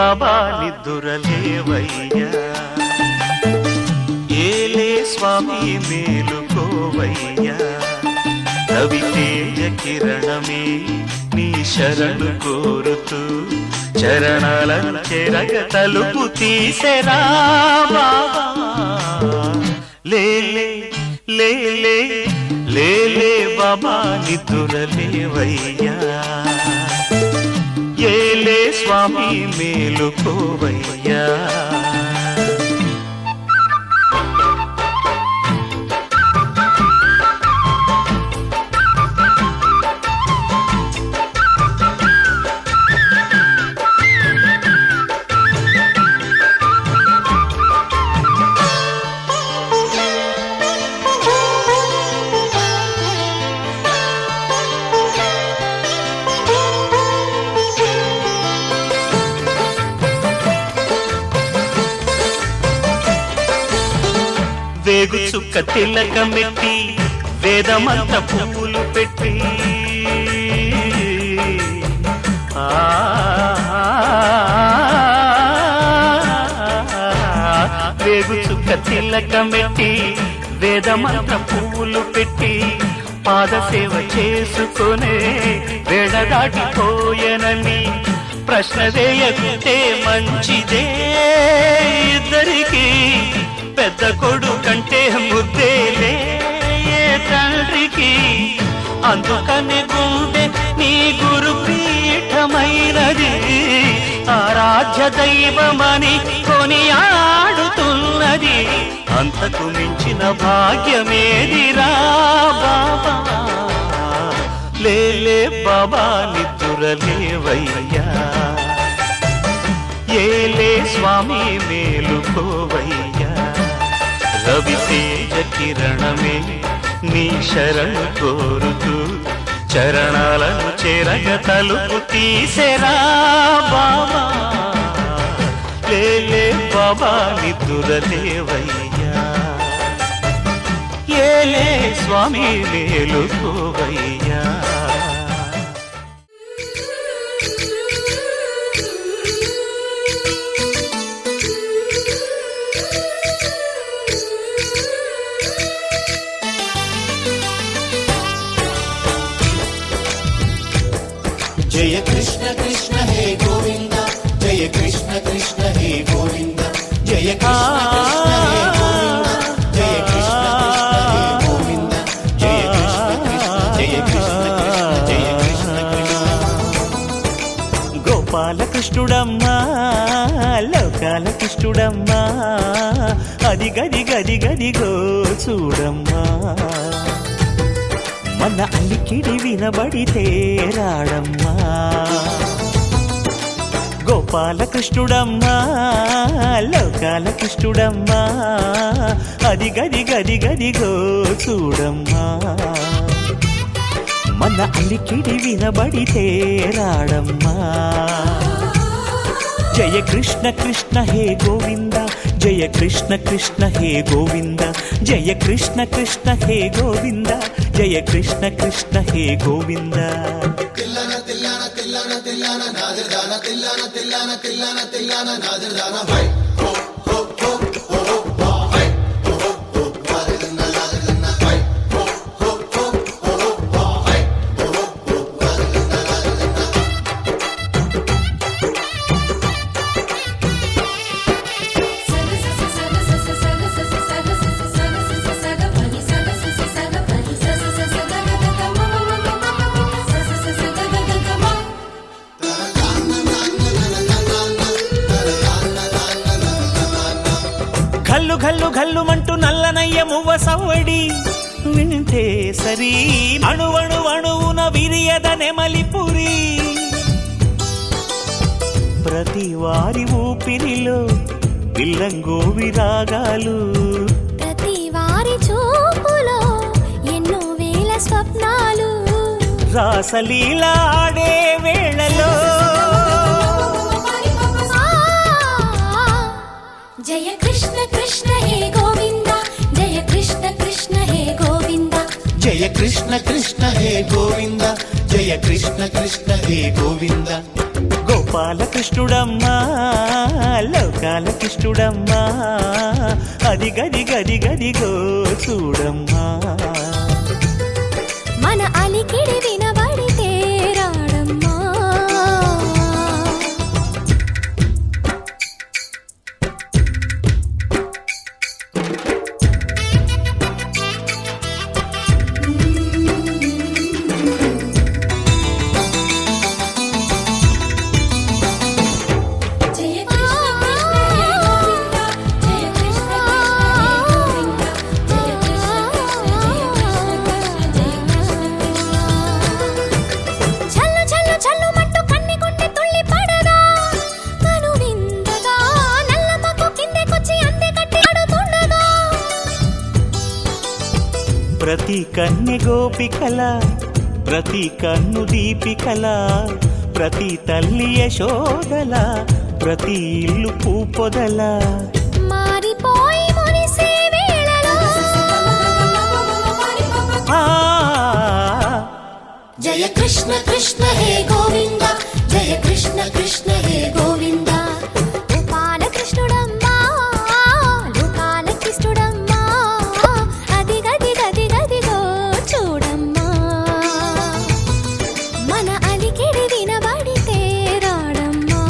బాబా నిద్దురలేవయ్యా ఏలే స్వామి మేలుకోవయ్యా రవితేజ కిరణమే నీ శరణు కోరుతూ చరణాలను చెరగ తలుపు తీసెరా బాబా లేలే లేలే లేలే బాబా నిద్దురలేవయ్యా ఏలే స్వామి మేలుకోవయ్యా వేగు చుక్క తిలకమెట్టి వేదమంత పువ్వులు పెట్టి వేగు చుక్క తిలకమెట్టి వేదమంత పువ్వులు పెట్టి పాదసేవ చేసుకునే వేడ దాటిపోయనని ప్రశ్న వేయకుంటే మంచిదే ఇద్దరికి పెద్ద కొడు కంటే ముద్దేలే తండ్రికి అందుకనే గుండె నీ గురు పీఠమైనది ఆరాధ్య దైవమని కొనియాడుతున్నది అంతకు మించిన భాగ్యమేదిరా బాబా లేలే బాబా నిద్దురలేవయ్యా ఏలే స్వామి మేలుకోవయ్యా రవితేజ కిరణమే నీ శరణు కోరుతూ చరణాలను చెరగ తలుపు తీసెరా బాబా లేలే బాబా నిద్దురలేవయ్యా ఏలే స్వామి మేలుకోవయ్యా जय कृष्ण कृष्ण हे गोविंद जय कृष्ण कृष्ण हे गोविंद जय कृष्ण कृष्ण हे गोविंद जय कृष्ण कृष्ण हे गोविंद जय कृष्ण कृष्ण जय कृष्ण कृष्ण गोपाल कृष्णुडम्मा लोकाल कृष्णुडम्मा अदि गदि गदि गदि गो చూడమ్మా మన అలికిడి వినబడితే రాడమ్మా గోపాల కృష్ణుడమ్మా లోకాల కృష్ణుడమ్మా అది గది గది గదిగో చూడమ్మా మన అలికిడి వినబడితే రాడమ్మా జయ కృష్ణ కృష్ణ హే గోవింద జయ కృష్ణ కృష్ణ హే గోవింద జయ కృష్ణ కృష్ణ హే గోవింద జయ కృష్ణ కృష్ణ హే గోవింద తిల్లన తిల్లన తిల్లన తిల్లన నాదర్దాన తిల్లన తిల్లన తిల్లన తిల్లన నాదర్దాన హై హో హో హో హో హో హై హో హో నాదర్దాన నాదర్దాన హై హో హో హో హో హై హో హో ఘల్లు ఘల్లు ఘల్లుమంటూ నల్లనయ్య మువ్వ సవ్వడి వింటే సరి అణువణు అణువున విరియద నెమలిపురి ప్రతి వారి ఊపిరిలో విల్లంగో విరాగాలు ప్రతి వారి చూపులో ఎన్నో వేల స్వప్నాలు రాసలీల ఆడే వేళలో జయ కృష్ణ కృష్ణ హే గోవింద జయ కృష్ణ కృష్ణ హే గోవింద జయ కృష్ణ కృష్ణ హే గోవింద జయ కృష్ణ కృష్ణ హే గోవింద గోపాలకృష్ణుడమ్మా లోకాలకృష్ణుడమ్మా అది గది గది గదిగో చూడమ్మా మన అలికిడి వినబడితే రాడమ్మా ప్రతి కన్నె గోపికల ప్రతి కన్ను దీపికల ప్రతి తల్లి యశోదల ప్రతి ఇల్లు పూపొదల మారిపోయి మురిసే వేళలో జయ కృష్ణ కృష్ణ హే గోవింద జయ కృష్ణ కృష్ణ హే గోవింద గోపాలకృష్ణుడమ్మా లోకాలకృష్ణుడమ్మా అది గది గది గదిగో చూడమ్మా మన అలికిడి వినబడితే రాడమ్మా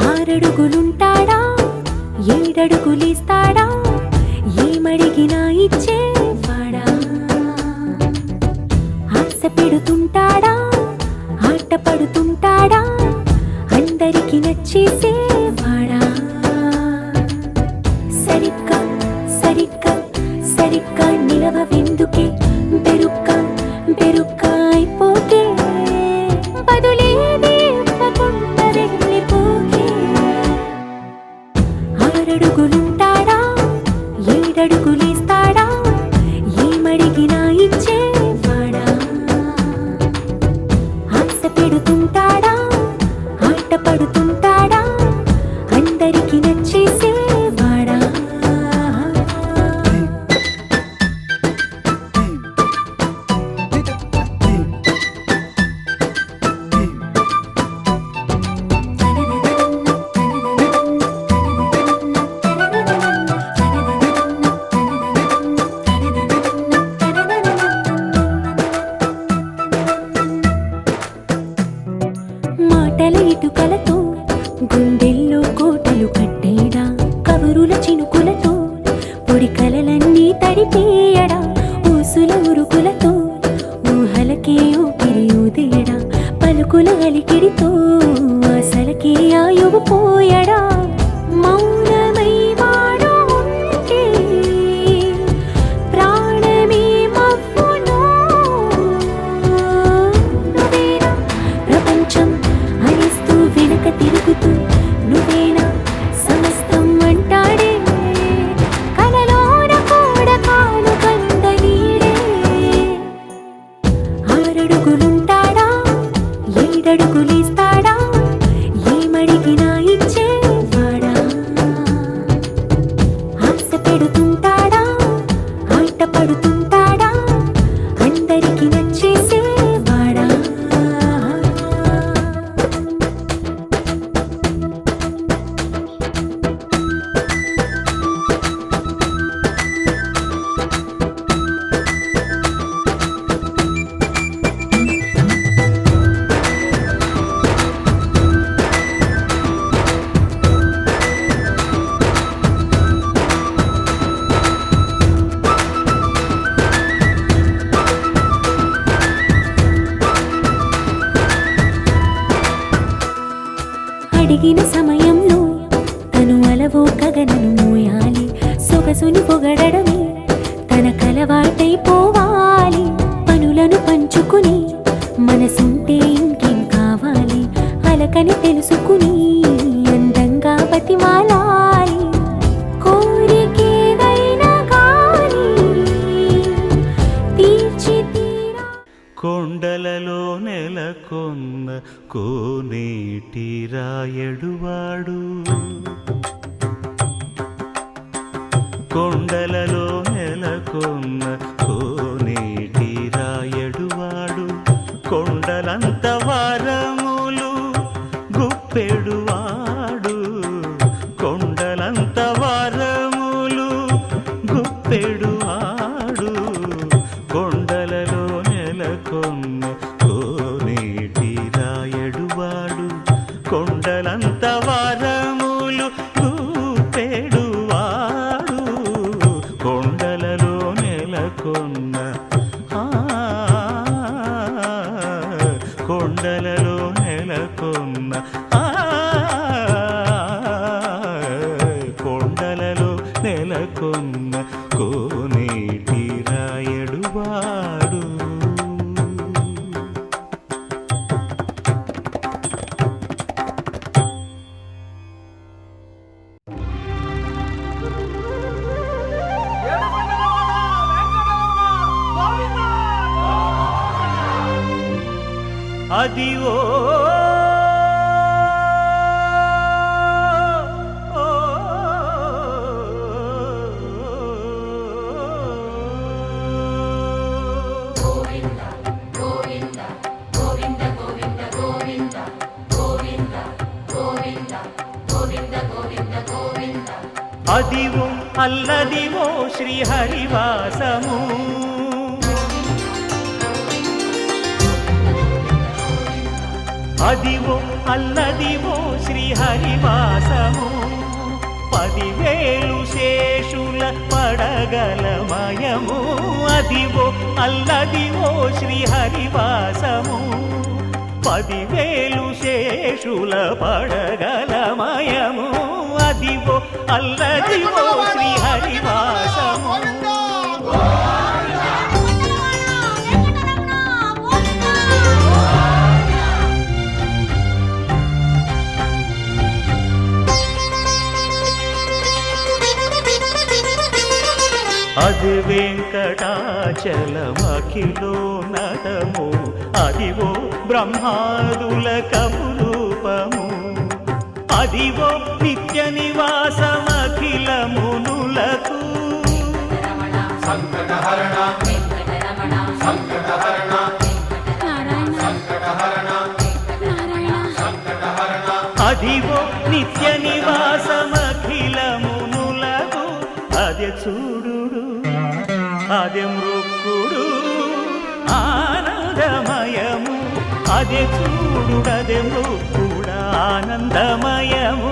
ఆరడుగులుంటాడా ఏడడుగులిస్తాడా ఏమడిగినా ఇచ్చేవాడా ఆశ పెడుతుంటాడా ఆట పడుతుంటాడా అందరికి నచ్చేసేవాడా సరిగ్గా సరిగ్గా సరిగ్గా నిలవెందుకే బెరుక్క బెరుక్క అయిపోకే బదులేది ఇవ్వకుండా వెళ్ళిపోకే ఆరడుగులుంటాడా ఏడడుగులేస్తాడా ఏమడిగినా ఇచ్చేవాడా ఆశ పెడుతుంటాడా ఆట పడుతుంటాడా అందరికి నచ్చేసేవాడా మాటల ఇటుకలతో గుండెల్లో కోటలు కట్టేడా కబురుల చినుకులతో పొడి కలలన్నీ తడిపేయడా ఊసుల ఉరుకులతో ఊహలకే ఊపిరి ఊదేయడా పలుకుల అలికిడితో ఆశలకే ఆయువు పోయడా మౌనమై వాడు ఉంటే ప్రాణమే మవ్వును నువ్వేనా ప్రపంచం అరిస్తూ వెనక తిరుగుతూ నువ్వేనా సమస్తం అంటాడే కలలోన కూడా కాను కంద నీడే ఆరడుగులుంటాడా ఏడడుగులేస్తాడా ఏమడిగినా ఇచ్చేవాడా ఆశ పెడుతుంటాడా ఆట పడుతుంటాడా అందరికి నచ్చేసేవాడా అడిగిన సమయంలో తను అలవో గగనను మోయాలి సొగసుని పొగడమే తనకలవాటైపోవాలి పనులను పంచుకుని మనసుంటే ఇంకేం కావాలి అలకని తెలుసుకుని అందంగా బతిమాలాలి కోరికేదైనా కానీ తీర్చి కోనేటి రాయడువాడు కొండలలో నెలకొన్న కోనేటి రాయడువాడు కొండలంత వారములు గుప్పెడువాడు కొండలంత వారములు గుప్పెడువాడు కొండలలో నెలకొన్న కోనేటి రాయడువాడు కొండలంత వారములు గుప్పెడువాడు కొండలలో నెలకొన్న కొండలలో నెలకొన్న కొండలలో నెలకొన్న కోనేటి రాయడువాడు అదివో అదివో అల్లదివో శ్రీహరివాసము అదివో అల్లదివో శ్రీహరివాసము 10,000 శేషుల పడగలమయము అదివో అల్లదివో శ్రీహరివాసము 10,000 శేషుల పడగలమయము అదివో అల్లదివో శ్రీహరివాసము అది వెంకటాచలమఖిలో నటము అదివో బ్రహ్మాదుల కపురూపము అదివో నిత్య నివాసమఖిల మునులకు సంకటహరణ సంకటహరణ సంకటహరణ అదివో నిత్య నివాసమఖిల మునులకు అదే చూడు అదే మృక్కుడు ఆనందమయము అదే చూడుడదే మృక్కుడ ఆనందమయము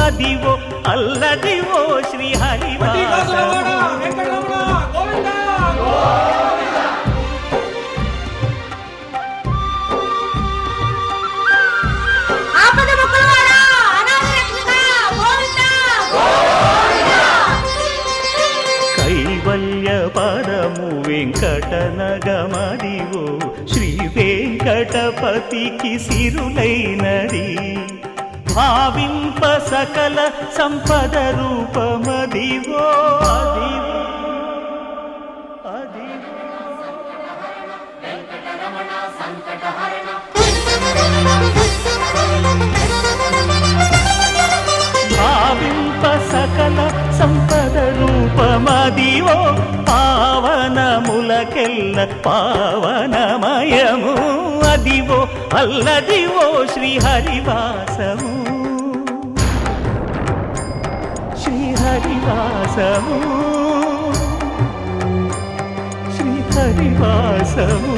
అదివో అల్లదివో శ్రీహరివాసము కైవల్య పరము వెంకటనగమదివో శ్రీ వెంకటపతికి సిరులైనది భావింప సకల సంపద రూపమదివో అదివో భావింప సకల సంపద రూపమదివో పావనములకెల్ల పావనమయము అదివో అల్లదివో శ్రీహరివాసము శ్రీహరివాసము శ్రీహరివాసము